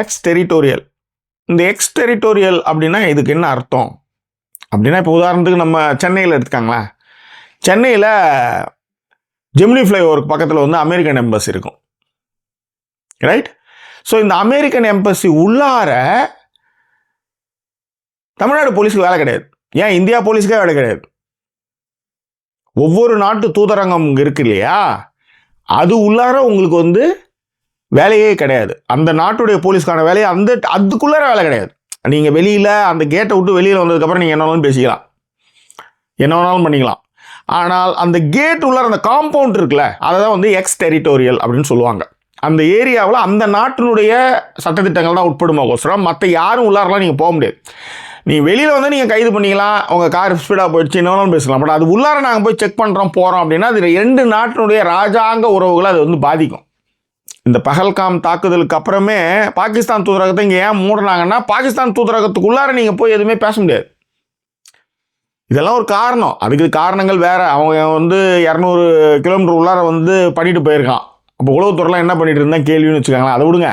X territorial. இந்த X territorial அப்படின்னா இதுக்கு என்ன அர்த்தம் அப்படின்னா, இப்போ உதாரணத்துக்கு நம்ம சென்னையில் எடுத்துக்காங்களேன். சென்னையில் ஜெமினி ஃப்ளைஓவருக்கு பக்கத்தில் வந்து அமெரிக்கன் எம்பசி இருக்கும், ரைட்? ஸோ இந்த அமெரிக்கன் எம்பசி உள்ளார தமிழ்நாடு போலீஸுக்கு வேலை கிடையாது. ஏன் இந்தியா போலீஸுக்கே வேலை கிடையாது. ஒவ்வொரு நாட்டு தூதரங்கம் இருக்கு இல்லையா, அது உள்ளார உங்களுக்கு வந்து வேலையே கிடையாது. அந்த நாட்டுடைய போலீஸ்க்கான வேலையை அதுக்குள்ளார வேலை கிடையாது. நீங்கள் வெளியில் அந்த கேட்டை விட்டு வெளியில் வந்ததுக்கப்புறம் நீங்கள் என்ன வேணாலும் பேசிக்கலாம், என்ன வேணாலும் பண்ணிக்கலாம். ஆனால் அந்த கேட் உள்ளார அந்த காம்பவுண்ட் இருக்குல்ல, அதை தான் வந்து எக்ஸ் டெரிட்டோரியல் அப்படின்னு சொல்லுவாங்க. அந்த ஏரியாவில் அந்த நாட்டினுடைய சட்டத்திட்டங்கள் தான் உட்படுமாக்கோசரம் மற்ற யாரும் உள்ளாரெலாம் நீங்கள் போக முடியாது. நீங்கள் வெளியில் வந்து நீங்கள் கைது பண்ணிக்கலாம், உங்கள் கார் ஸ்பீடாக போயிடுச்சு, என்ன வேணாலும் பேசலாம். பட் அது உள்ளார நாங்கள் போய் செக் பண்ணுறோம் போகிறோம் அப்படின்னா அது 2 நாட்டினுடைய ராஜாங்க உறவுகளை அது வந்து பாதிக்கும். இந்த பஹல்காம் தாக்குதலுக்கு அப்புறமே பாகிஸ்தான் தூதரகத்தை இங்கே ஏன் மூடுனாங்கன்னா, பாகிஸ்தான் தூதரகத்துக்குள்ளார நீங்கள் போய் எதுவுமே பேச முடியாது. இதெல்லாம் ஒரு காரணம். அதுக்கு காரணங்கள் வேறு. அவங்க வந்து 200 கிலோமீட்டர் உள்ளார வந்து பண்ணிட்டு போயிருக்கான். அப்போ உளவுத்துறைலாம் என்ன பண்ணிட்டு இருந்தால் கேள்வின்னு வச்சுக்காங்களேன். அதை விடுங்க.